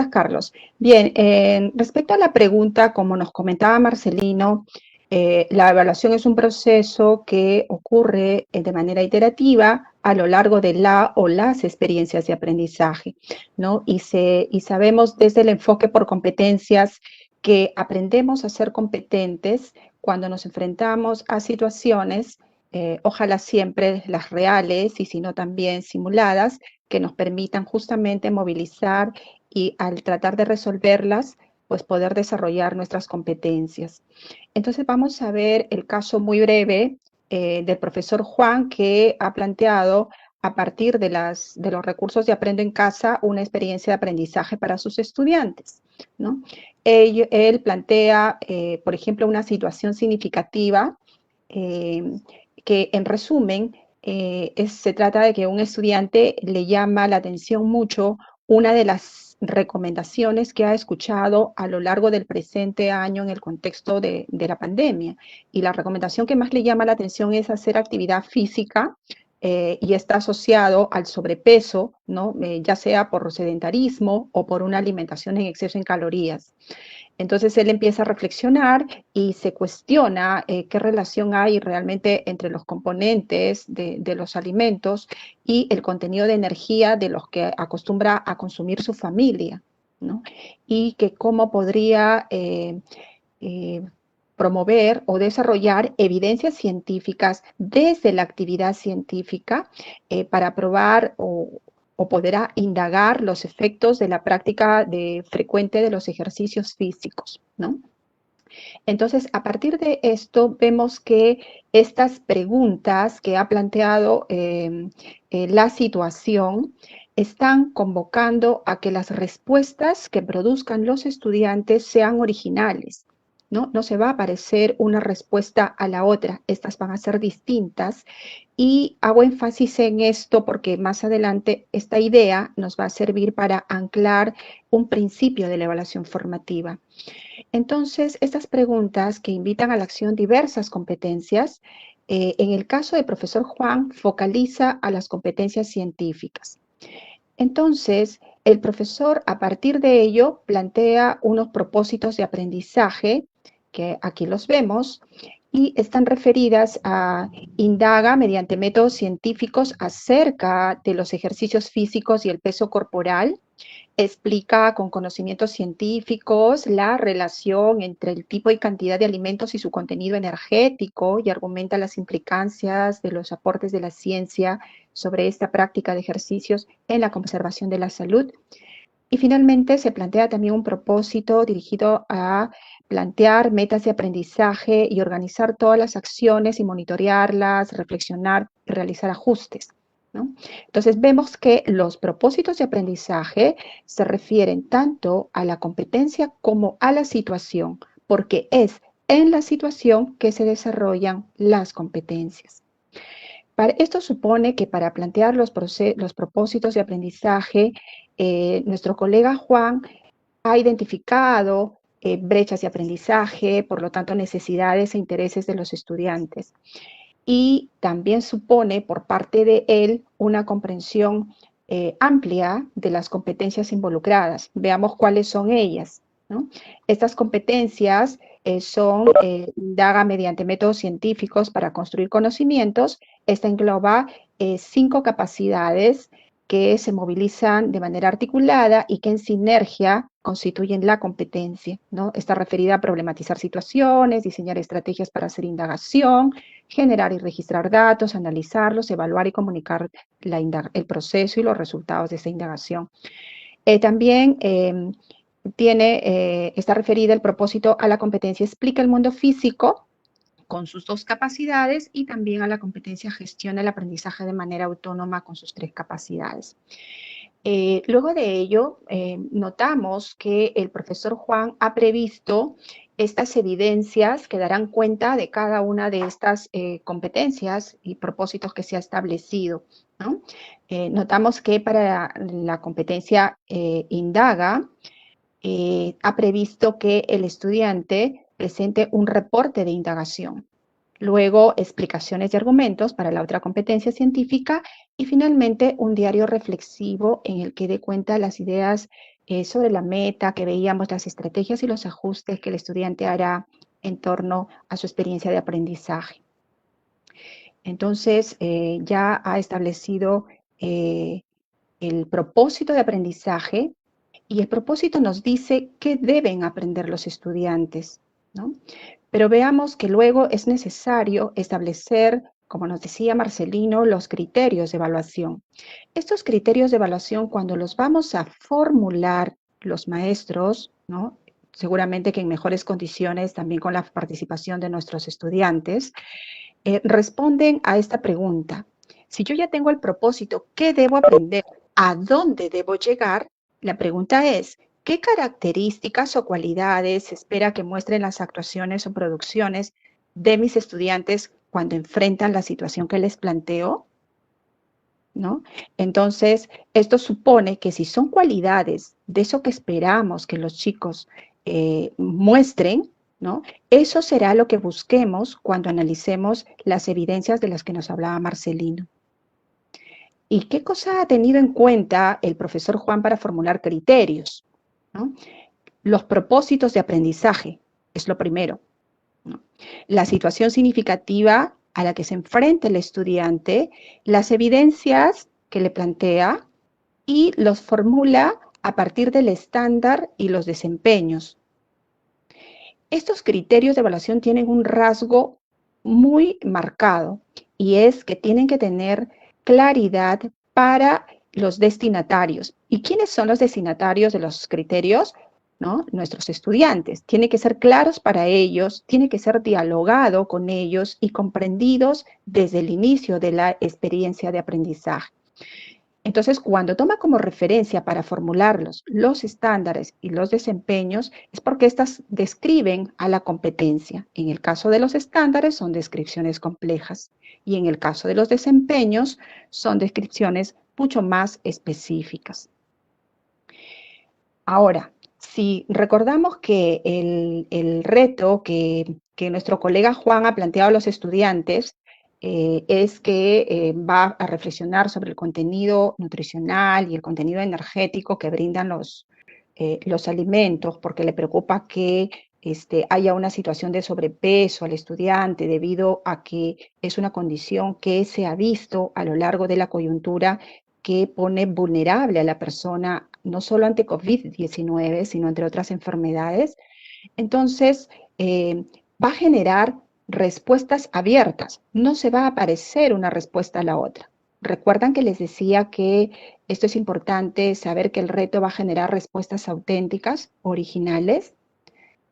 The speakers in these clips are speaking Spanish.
Carlos. Bien, respecto a la pregunta, como nos comentaba Marcelino, la evaluación es un proceso que ocurre de manera iterativa a lo largo de la o las experiencias de aprendizaje, ¿no? Y sabemos desde el enfoque por competencias que aprendemos a ser competentes cuando nos enfrentamos a situaciones, ojalá siempre las reales y si no también simuladas, que nos permitan justamente movilizar y al tratar de resolverlas, pues poder desarrollar nuestras competencias. Entonces vamos a ver el caso muy breve del profesor Juan, que ha planteado a partir de los recursos de Aprendo en Casa una experiencia de aprendizaje para sus estudiantes, ¿no? Él plantea, por ejemplo, una situación significativa que en resumen se trata de que un estudiante le llama la atención mucho una de las recomendaciones que ha escuchado a lo largo del presente año en el contexto de la pandemia. Y la recomendación que más le llama la atención es hacer actividad física y está asociado al sobrepeso, ¿no? Ya sea por sedentarismo o por una alimentación en exceso en calorías. Entonces él empieza a reflexionar y se cuestiona qué relación hay realmente entre los componentes de los alimentos y el contenido de energía de los que acostumbra a consumir su familia, ¿no? Y que cómo podría promover o desarrollar evidencias científicas desde la actividad científica para probar o poder indagar los efectos de la práctica frecuente de los ejercicios físicos, ¿no? Entonces, a partir de esto, vemos que estas preguntas que ha planteado la situación están convocando a que las respuestas que produzcan los estudiantes sean originales, ¿no? No se va a parecer una respuesta a la otra, estas van a ser distintas y hago énfasis en esto porque más adelante esta idea nos va a servir para anclar un principio de la evaluación formativa. Entonces, estas preguntas que invitan a la acción diversas competencias, en el caso del profesor Juan, focaliza a las competencias científicas. Entonces, el profesor, a partir de ello, plantea unos propósitos de aprendizaje, que aquí los vemos, y están referidas a indaga mediante métodos científicos acerca de los ejercicios físicos y el peso corporal, explica con conocimientos científicos la relación entre el tipo y cantidad de alimentos y su contenido energético y argumenta las implicancias de los aportes de la ciencia sobre esta práctica de ejercicios en la conservación de la salud. Y finalmente se plantea también un propósito dirigido a plantear metas de aprendizaje y organizar todas las acciones y monitorearlas, reflexionar y realizar ajustes, ¿no? Entonces vemos que los propósitos de aprendizaje se refieren tanto a la competencia como a la situación, porque es en la situación que se desarrollan las competencias. Esto supone que para plantear los propósitos de aprendizaje, nuestro colega Juan ha identificado brechas de aprendizaje, por lo tanto necesidades e intereses de los estudiantes. Y también supone por parte de él una comprensión amplia de las competencias involucradas. Veamos cuáles son ellas, ¿no? Estas competencias indaga mediante métodos científicos para construir conocimientos. Esta engloba 5 capacidades que se movilizan de manera articulada y que en sinergia constituyen la competencia, ¿no? Está referida a problematizar situaciones, diseñar estrategias para hacer indagación, generar y registrar datos, analizarlos, evaluar y comunicar el proceso y los resultados de esa indagación. También está referida el propósito a la competencia explica el mundo físico con sus 2 capacidades y también a la competencia gestiona el aprendizaje de manera autónoma con sus 3 capacidades. Luego de ello, notamos que el profesor Juan ha previsto estas evidencias que darán cuenta de cada una de estas competencias y propósitos que se ha establecido, ¿no? Notamos que para la competencia indaga, ha previsto que el estudiante presente un reporte de indagación. Luego, explicaciones y argumentos para la otra competencia científica y finalmente un diario reflexivo en el que dé cuenta las ideas sobre la meta que veíamos, las estrategias y los ajustes que el estudiante hará en torno a su experiencia de aprendizaje. Entonces, ya ha establecido el propósito de aprendizaje, y el propósito nos dice qué deben aprender los estudiantes, ¿no? Pero veamos que luego es necesario establecer, como nos decía Marcelino, los criterios de evaluación. Estos criterios de evaluación, cuando los vamos a formular los maestros, ¿no? Seguramente que en mejores condiciones, también con la participación de nuestros estudiantes, responden a esta pregunta. Si yo ya tengo el propósito, ¿qué debo aprender? ¿A dónde debo llegar? La pregunta es, ¿qué características o cualidades se espera que muestren las actuaciones o producciones de mis estudiantes cuando enfrentan la situación que les planteo? ¿No? Entonces, esto supone que si son cualidades de eso que esperamos que los chicos muestren, ¿no? Eso será lo que busquemos cuando analicemos las evidencias de las que nos hablaba Marcelino. ¿Y qué cosa ha tenido en cuenta el profesor Juan para formular criterios? ¿No? Los propósitos de aprendizaje es lo primero, ¿no? La situación significativa a la que se enfrenta el estudiante, las evidencias que le plantea y los formula a partir del estándar y los desempeños. Estos criterios de evaluación tienen un rasgo muy marcado, y es que tienen que tener claridad para los destinatarios. ¿Y quiénes son los destinatarios de los criterios? ¿No? Nuestros estudiantes. Tiene que ser claros para ellos, tiene que ser dialogado con ellos y comprendidos desde el inicio de la experiencia de aprendizaje. Entonces, cuando toma como referencia para formularlos los estándares y los desempeños, es porque estas describen a la competencia. En el caso de los estándares son descripciones complejas, y en el caso de los desempeños son descripciones mucho más específicas. Ahora, si recordamos que el reto que nuestro colega Juan ha planteado a los estudiantes es que va a reflexionar sobre el contenido nutricional y el contenido energético que brindan los alimentos, porque le preocupa que haya una situación de sobrepeso al estudiante debido a que es una condición que se ha visto a lo largo de la coyuntura, que pone vulnerable a la persona no solo ante COVID-19, sino entre otras enfermedades. Entonces, va a generar respuestas abiertas, no se va a aparecer una respuesta a la otra. Recuerdan que les decía que esto es importante, saber que el reto va a generar respuestas auténticas, originales.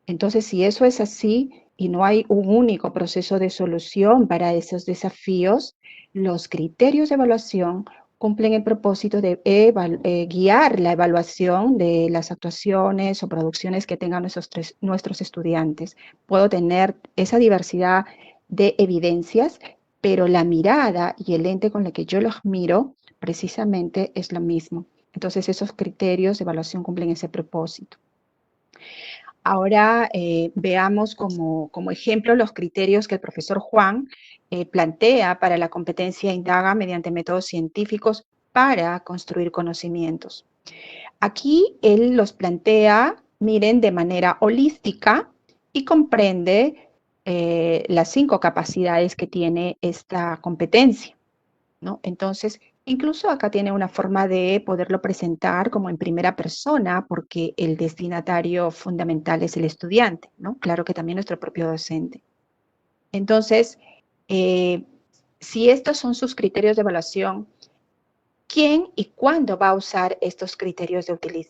Entonces, si eso es así y no hay un único proceso de solución para esos desafíos, los criterios de evaluación cumplen el propósito de guiar la evaluación de las actuaciones o producciones que tengan nuestros estudiantes. Puedo tener esa diversidad de evidencias, pero la mirada y el lente con el que yo los miro precisamente es lo mismo. Entonces, esos criterios de evaluación cumplen ese propósito. Ahora veamos como ejemplo los criterios que el profesor Juan plantea para la competencia indaga mediante métodos científicos para construir conocimientos. Aquí él los plantea, miren, de manera holística, y comprende las 5 capacidades que tiene esta competencia, ¿no? Entonces, incluso acá tiene una forma de poderlo presentar como en primera persona, porque el destinatario fundamental es el estudiante, ¿no? Claro que también nuestro propio docente. Entonces, si estos son sus criterios de evaluación, ¿quién y cuándo va a usar estos criterios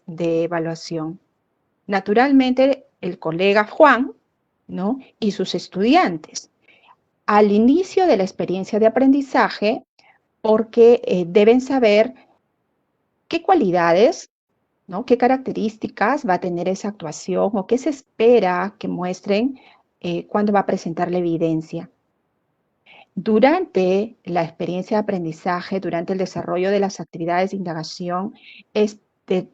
de evaluación? Naturalmente, el colega Juan, ¿no? Y sus estudiantes. Al inicio de la experiencia de aprendizaje, porque deben saber qué cualidades, ¿no? Qué características va a tener esa actuación o qué se espera que muestren cuando va a presentar la evidencia. Durante la experiencia de aprendizaje, durante el desarrollo de las actividades de indagación,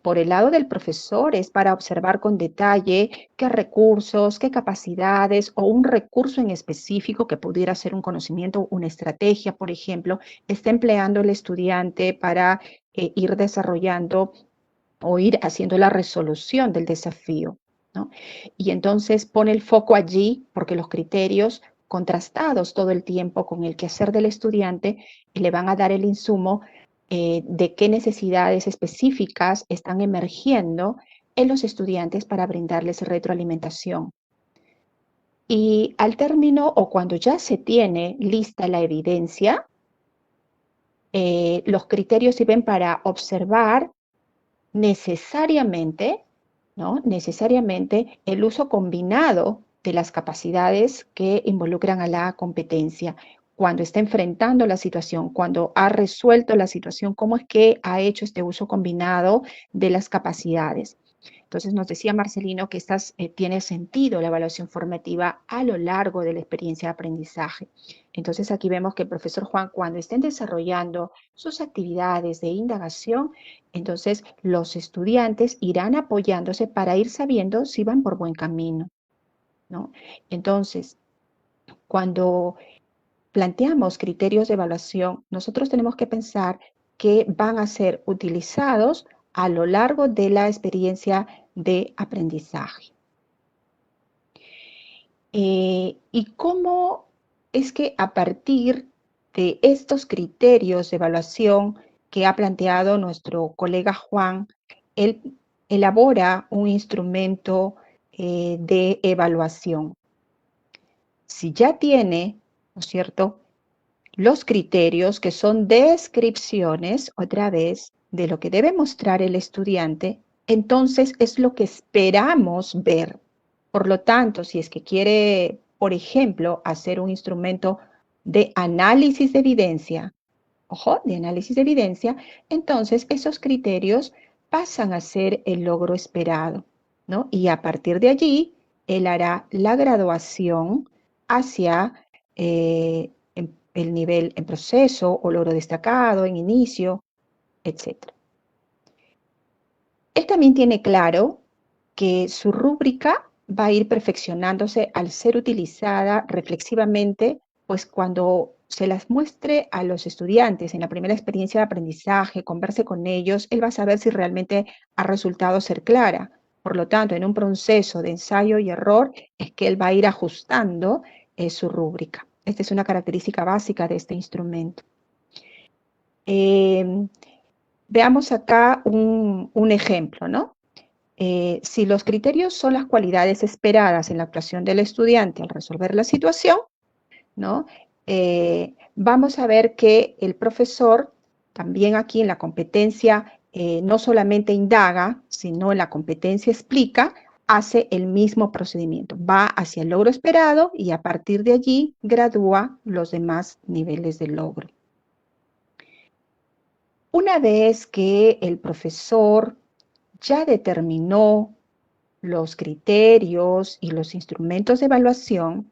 por el lado del profesor es para observar con detalle qué recursos, qué capacidades o un recurso en específico que pudiera ser un conocimiento, una estrategia, por ejemplo, está empleando el estudiante para ir desarrollando o ir haciendo la resolución del desafío, ¿no? Y entonces pone el foco allí porque los criterios contrastados todo el tiempo con el quehacer del estudiante le van a dar el insumo de qué necesidades específicas están emergiendo en los estudiantes para brindarles retroalimentación. Y al término o cuando ya se tiene lista la evidencia, los criterios sirven para observar necesariamente, ¿no? Necesariamente el uso combinado de las capacidades que involucran a la competencia. Cuando está enfrentando la situación, cuando ha resuelto la situación, cómo es que ha hecho este uso combinado de las capacidades. Entonces nos decía Marcelino que tiene sentido la evaluación formativa a lo largo de la experiencia de aprendizaje. Entonces aquí vemos que el profesor Juan, cuando estén desarrollando sus actividades de indagación, entonces los estudiantes irán apoyándose para ir sabiendo si van por buen camino, ¿no? Entonces, cuando planteamos criterios de evaluación, nosotros tenemos que pensar que van a ser utilizados a lo largo de la experiencia de aprendizaje. ¿Y cómo es que a partir de estos criterios de evaluación que ha planteado nuestro colega Juan, él elabora un instrumento de evaluación? Si ya tiene, ¿no es cierto?, los criterios que son descripciones, otra vez, de lo que debe mostrar el estudiante, entonces es lo que esperamos ver. Por lo tanto, si es que quiere, por ejemplo, hacer un instrumento de análisis de evidencia, ojo, de análisis de evidencia, entonces esos criterios pasan a ser el logro esperado, ¿no? Y a partir de allí, él hará la graduación hacia el nivel en proceso o logro destacado, en inicio, etc. Él también tiene claro que su rúbrica va a ir perfeccionándose al ser utilizada reflexivamente, pues cuando se las muestre a los estudiantes en la primera experiencia de aprendizaje, converse con ellos, él va a saber si realmente ha resultado ser clara. Por lo tanto, en un proceso de ensayo y error es que él va a ir ajustando su rúbrica. Esta es una característica básica de este instrumento. Veamos acá un ejemplo, ¿no? Si los criterios son las cualidades esperadas en la actuación del estudiante al resolver la situación, ¿no? Vamos a ver que el profesor también aquí en la competencia no solamente indaga, sino en la competencia explica, hace el mismo procedimiento, va hacia el logro esperado y a partir de allí gradúa los demás niveles de logro. Una vez que el profesor ya determinó los criterios y los instrumentos de evaluación,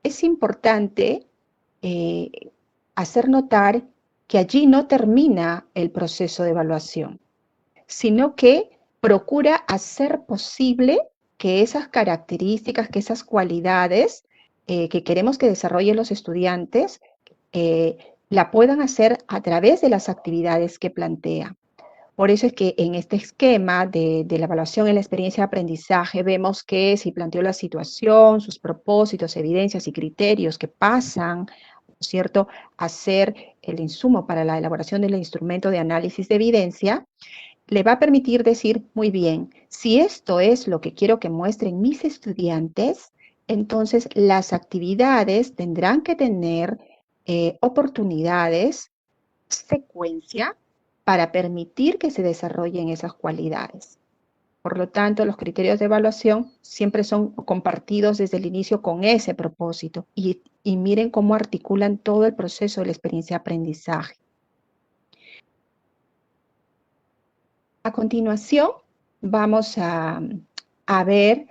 es importante hacer notar que allí no termina el proceso de evaluación, sino que procura hacer posible que esas características, que esas cualidades que queremos que desarrollen los estudiantes, la puedan hacer a través de las actividades que plantea. Por eso es que en este esquema de la evaluación en la experiencia de aprendizaje vemos que si planteó la situación, sus propósitos, evidencias y criterios que pasan, ¿no es cierto?, a ser el insumo para la elaboración del instrumento de análisis de evidencia, le va a permitir decir, muy bien, si esto es lo que quiero que muestren mis estudiantes, entonces las actividades tendrán que tener oportunidades, secuencia, para permitir que se desarrollen esas cualidades. Por lo tanto, los criterios de evaluación siempre son compartidos desde el inicio con ese propósito y miren cómo articulan todo el proceso de la experiencia de aprendizaje. A continuación, vamos a ver,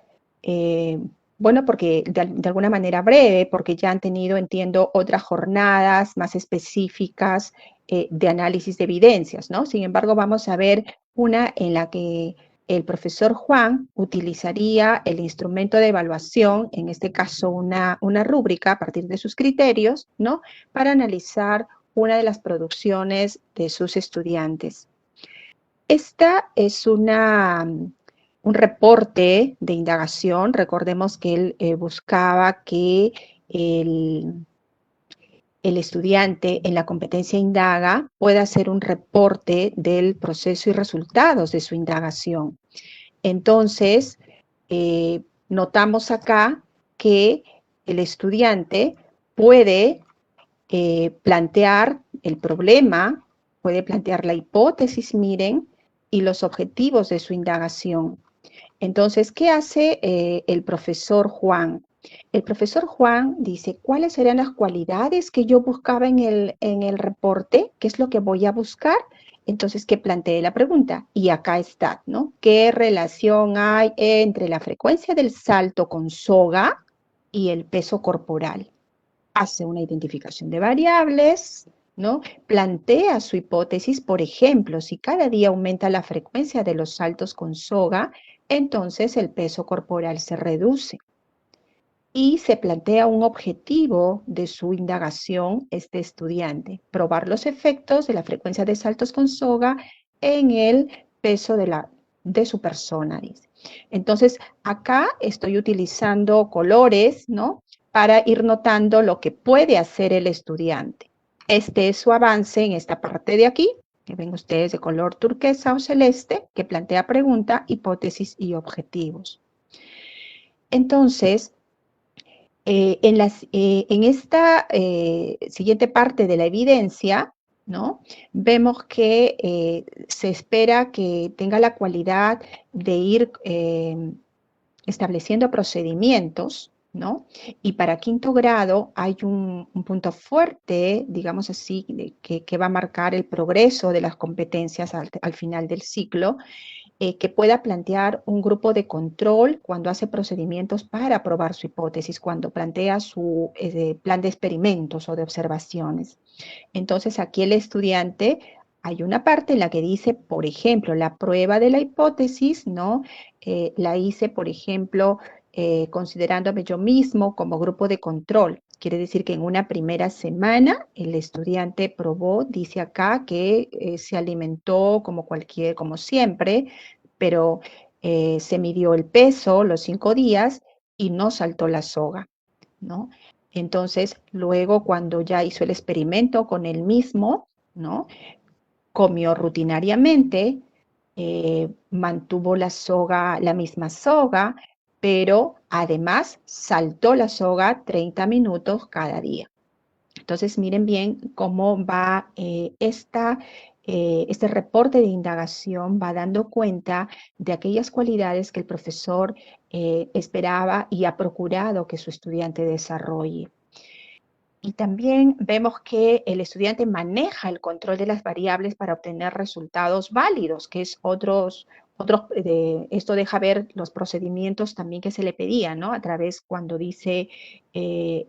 bueno, porque de alguna manera breve, porque ya han tenido, entiendo, otras jornadas más específicas de análisis de evidencias, ¿no? Sin embargo, vamos a ver una en la que el profesor Juan utilizaría el instrumento de evaluación, en este caso una rúbrica a partir de sus criterios, ¿no?, para analizar una de las producciones de sus estudiantes. Esta es un reporte de indagación. Recordemos que él buscaba que el estudiante en la competencia indaga pueda hacer un reporte del proceso y resultados de su indagación. Entonces, notamos acá que el estudiante puede plantear el problema, puede plantear la hipótesis, miren, y los objetivos de su indagación. Entonces, ¿qué hace el profesor Juan? El profesor Juan dice, ¿cuáles serían las cualidades que yo buscaba en el reporte? ¿Qué es lo que voy a buscar? Entonces, que plantee la pregunta. Y acá está, ¿no? ¿Qué relación hay entre la frecuencia del salto con soga y el peso corporal? Hace una identificación de variables, ¿no? Plantea su hipótesis, por ejemplo, si cada día aumenta la frecuencia de los saltos con soga, entonces el peso corporal se reduce. Y se plantea un objetivo de su indagación este estudiante, probar los efectos de la frecuencia de saltos con soga en el peso de su persona, dice. Entonces, acá estoy utilizando colores, ¿no? Para ir notando lo que puede hacer el estudiante. Este es su avance en esta parte de aquí, que ven ustedes de color turquesa o celeste, que plantea pregunta, hipótesis y objetivos. Entonces, en esta siguiente parte de la evidencia, ¿no? Vemos que se espera que tenga la cualidad de ir estableciendo procedimientos, ¿no? Y para quinto grado hay un punto fuerte, digamos así, que va a marcar el progreso de las competencias al final del ciclo, que pueda plantear un grupo de control cuando hace procedimientos para probar su hipótesis, cuando plantea su plan de experimentos o de observaciones. Entonces, aquí el estudiante, hay una parte en la que dice, por ejemplo, la prueba de la hipótesis, ¿no? La hice, por ejemplo, considerándome yo mismo como grupo de control. Quiere decir que en una primera semana el estudiante probó, dice acá, que se alimentó como siempre, pero se midió el peso los 5 días y no saltó la soga, ¿no? Entonces, luego cuando ya hizo el experimento con él mismo, ¿no? Comió rutinariamente, mantuvo la misma soga, pero además saltó la soga 30 minutos cada día. Entonces, miren bien cómo va este reporte de indagación, va dando cuenta de aquellas cualidades que el profesor esperaba y ha procurado que su estudiante desarrolle. Y también vemos que el estudiante maneja el control de las variables para obtener resultados válidos, que es esto deja ver los procedimientos también que se le pedía, ¿no? A través cuando dice, eh,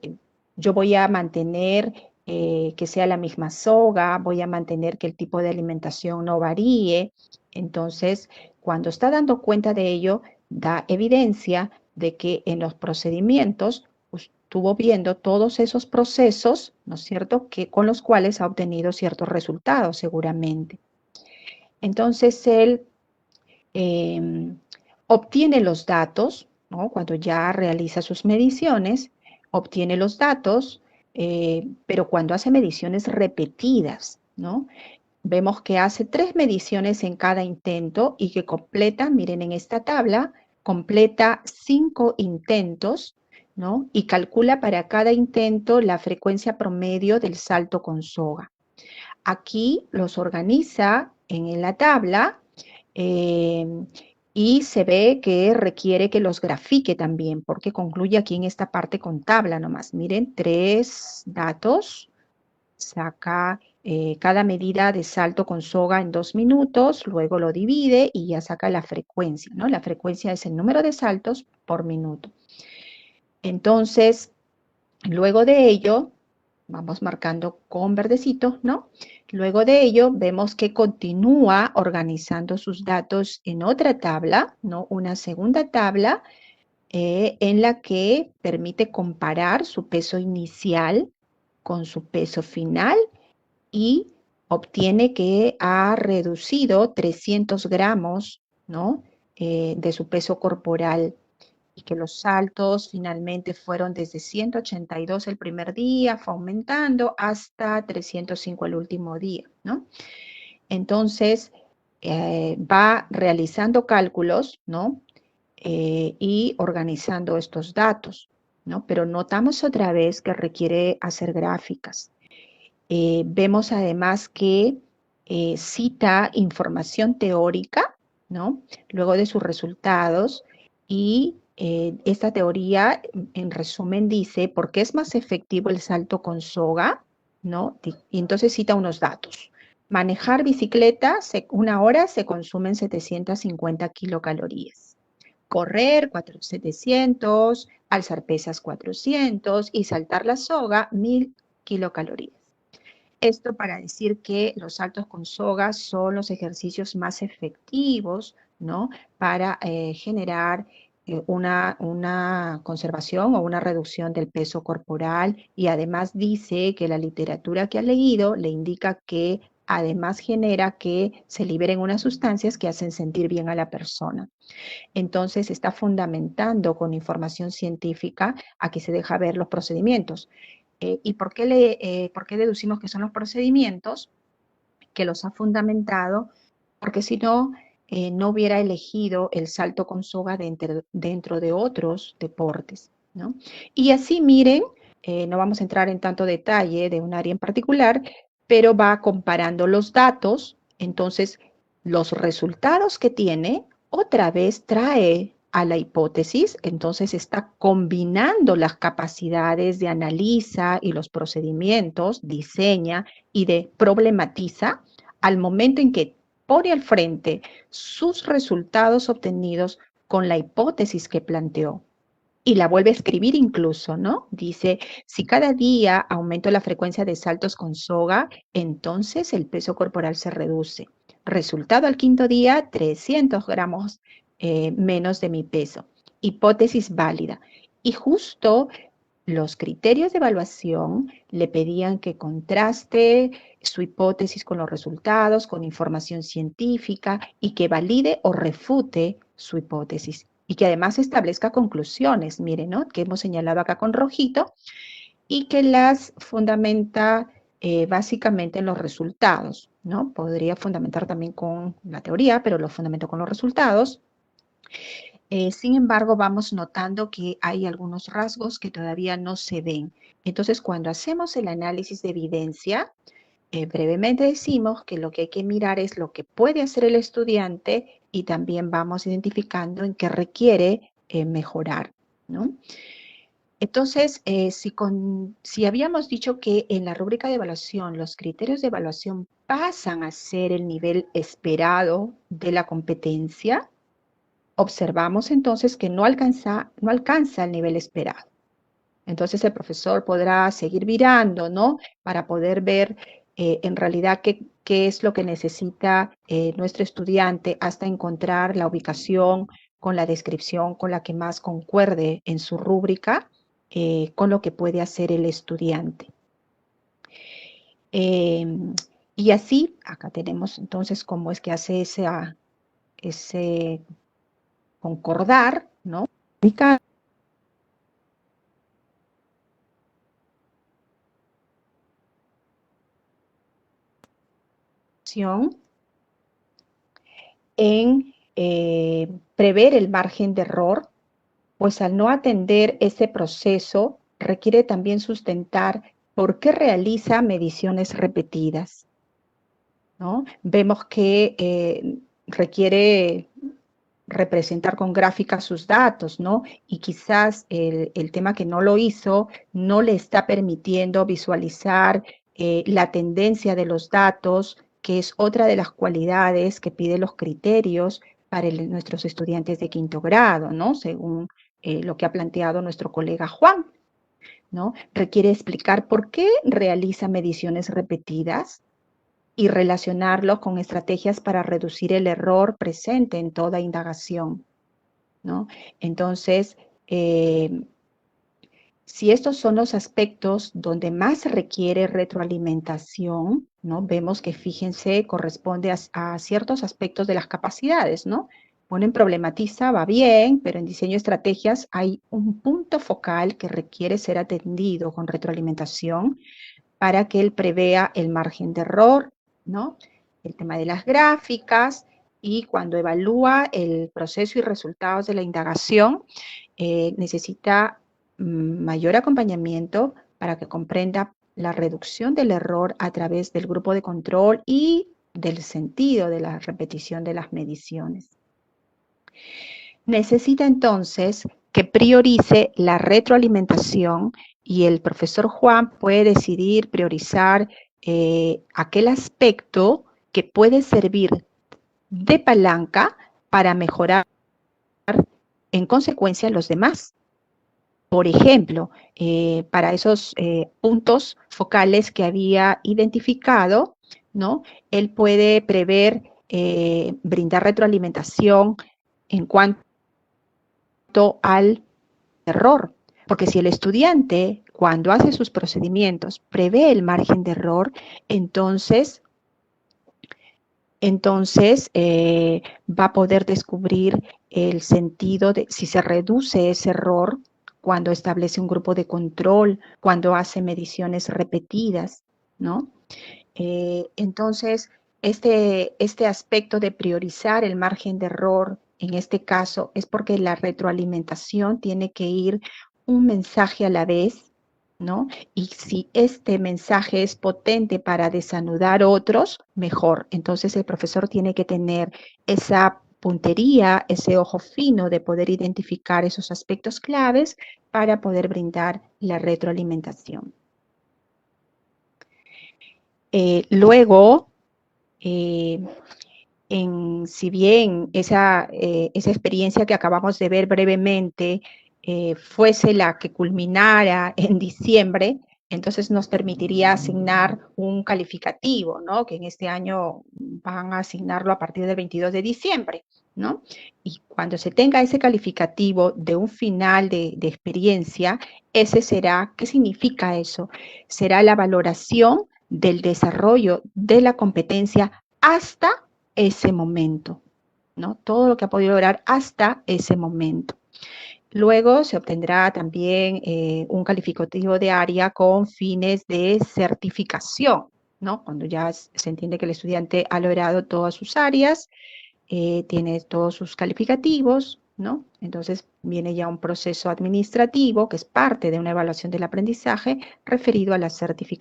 yo voy a mantener que sea la misma soga, voy a mantener que el tipo de alimentación no varíe. Entonces, cuando está dando cuenta de ello, da evidencia de que en los procedimientos estuvo viendo todos esos procesos, ¿no es cierto?, con los cuales ha obtenido ciertos resultados seguramente. Entonces él obtiene los datos, ¿no? Cuando ya realiza sus mediciones, obtiene los datos, pero cuando hace mediciones repetidas, ¿no? Vemos que hace 3 mediciones en cada intento y que completa, miren en esta tabla, completa 5 intentos, ¿no? Y calcula para cada intento la frecuencia promedio del salto con soga. Aquí los organiza en la tabla y se ve que requiere que los grafique también, porque concluye aquí en esta parte con tabla nomás. Miren, 3 datos, saca cada medida de salto con soga en 2 minutos, luego lo divide y ya saca la frecuencia, ¿no? La frecuencia es el número de saltos por minuto. Entonces, luego de ello, vamos marcando con verdecito, ¿no? Luego de ello, vemos que continúa organizando sus datos en otra tabla, ¿no? Una segunda tabla en la que permite comparar su peso inicial con su peso final y obtiene que ha reducido 300 gramos, ¿no? De su peso corporal, y que los saltos finalmente fueron desde 182 el primer día, fue aumentando hasta 305 el último día, ¿no? Entonces, va realizando cálculos, ¿no? Y organizando estos datos, ¿no? Pero notamos otra vez que requiere hacer gráficas. Vemos además que cita información teórica, ¿no? Luego de sus resultados, y esta teoría, en resumen, dice por qué es más efectivo el salto con soga, ¿no? Y entonces cita unos datos. Manejar bicicleta, una hora se consumen 750 kilocalorías. Correr 700, alzar pesas 400 y saltar la soga 1000 kilocalorías. Esto para decir que los saltos con soga son los ejercicios más efectivos, ¿no? Para generar una conservación o una reducción del peso corporal, y además dice que la literatura que ha leído le indica que además genera que se liberen unas sustancias que hacen sentir bien a la persona. Entonces está fundamentando con información científica. Aquí se deja ver los procedimientos. ¿Y por qué deducimos que son los procedimientos? Que los ha fundamentado, porque si no, no hubiera elegido el salto con soga dentro de otros deportes, ¿no? Y así, miren, no vamos a entrar en tanto detalle de un área en particular, pero va comparando los datos. Entonces, los resultados que tiene, otra vez trae a la hipótesis. Entonces está combinando las capacidades de analiza y los procedimientos, diseña y de problematiza, al momento en que pone al frente sus resultados obtenidos con la hipótesis que planteó. Y la vuelve a escribir incluso, ¿no? Dice, si cada día aumento la frecuencia de saltos con soga, entonces el peso corporal se reduce. Resultado al quinto día, 300 gramos menos de mi peso. Hipótesis válida. Y justo los criterios de evaluación le pedían que contraste su hipótesis con los resultados, con información científica, y que valide o refute su hipótesis. Y que además establezca conclusiones, miren, ¿no? Que hemos señalado acá con rojito, y que las fundamenta básicamente en los resultados, ¿no? Podría fundamentar también con la teoría, pero lo fundamento con los resultados. Sin embargo, vamos notando que hay algunos rasgos que todavía no se ven. Entonces, cuando hacemos el análisis de evidencia, brevemente decimos que lo que hay que mirar es lo que puede hacer el estudiante, y también vamos identificando en qué requiere mejorar, ¿no? Entonces, si habíamos dicho que en la rúbrica de evaluación los criterios de evaluación pasan a ser el nivel esperado de la competencia, observamos entonces que no alcanza el nivel esperado. Entonces el profesor podrá seguir virando, ¿no? Para poder ver en realidad qué es lo que necesita nuestro estudiante, hasta encontrar la ubicación con la descripción con la que más concuerde en su rúbrica con lo que puede hacer el estudiante. Y así, acá tenemos entonces cómo es que hace ese concordar, ¿no? En prever el margen de error, pues al no atender ese proceso requiere también sustentar por qué realiza mediciones repetidas, ¿no? Vemos que requiere representar con gráficas sus datos, ¿no? Y quizás el tema que no lo hizo no le está permitiendo visualizar la tendencia de los datos, que es otra de las cualidades que piden los criterios para nuestros estudiantes de quinto grado, ¿no? Según lo que ha planteado nuestro colega Juan, ¿no? Requiere explicar por qué realiza mediciones repetidas y relacionarlo con estrategias para reducir el error presente en toda indagación, ¿no? Entonces, Si estos son los aspectos donde más requiere retroalimentación, ¿no? Vemos que, fíjense, corresponde a ciertos aspectos de las capacidades, ¿no? Ponen problematiza, va bien, pero en diseño de estrategias hay un punto focal que requiere ser atendido con retroalimentación para que él prevea el margen de error, ¿no? El tema de las gráficas, y cuando evalúa el proceso y resultados de la indagación, necesita mayor acompañamiento para que comprenda la reducción del error a través del grupo de control y del sentido de la repetición de las mediciones. Necesita entonces que priorice la retroalimentación, y el profesor Juan puede decidir priorizar aquel aspecto que puede servir de palanca para mejorar en consecuencia los demás. Por ejemplo, para esos puntos focales que había identificado, ¿no? Él puede prever brindar retroalimentación en cuanto al error, porque si el estudiante, cuando hace sus procedimientos, prevé el margen de error, entonces va a poder descubrir el sentido de si se reduce ese error cuando establece un grupo de control, cuando hace mediciones repetidas, ¿no? Entonces, este aspecto de priorizar el margen de error, en este caso, es porque la retroalimentación tiene que ir un mensaje a la vez, ¿no? Y si este mensaje es potente para desanudar otros, mejor. Entonces el profesor tiene que tener esa puntería, ese ojo fino de poder identificar esos aspectos claves para poder brindar la retroalimentación. Luego, si bien esa experiencia que acabamos de ver brevemente fuese la que culminara en diciembre, entonces nos permitiría asignar un calificativo, ¿no? Que en este año van a asignarlo a partir del 22 de diciembre, ¿no? Y cuando se tenga ese calificativo de un final de experiencia, ese será, ¿qué significa eso? Será la valoración del desarrollo de la competencia hasta ese momento, ¿no? Todo lo que ha podido lograr hasta ese momento. Luego se obtendrá también un calificativo de área con fines de certificación, ¿no? Cuando ya se entiende que el estudiante ha logrado todas sus áreas, tiene todos sus calificativos, ¿no? Entonces viene ya un proceso administrativo que es parte de una evaluación del aprendizaje referido a la certificación.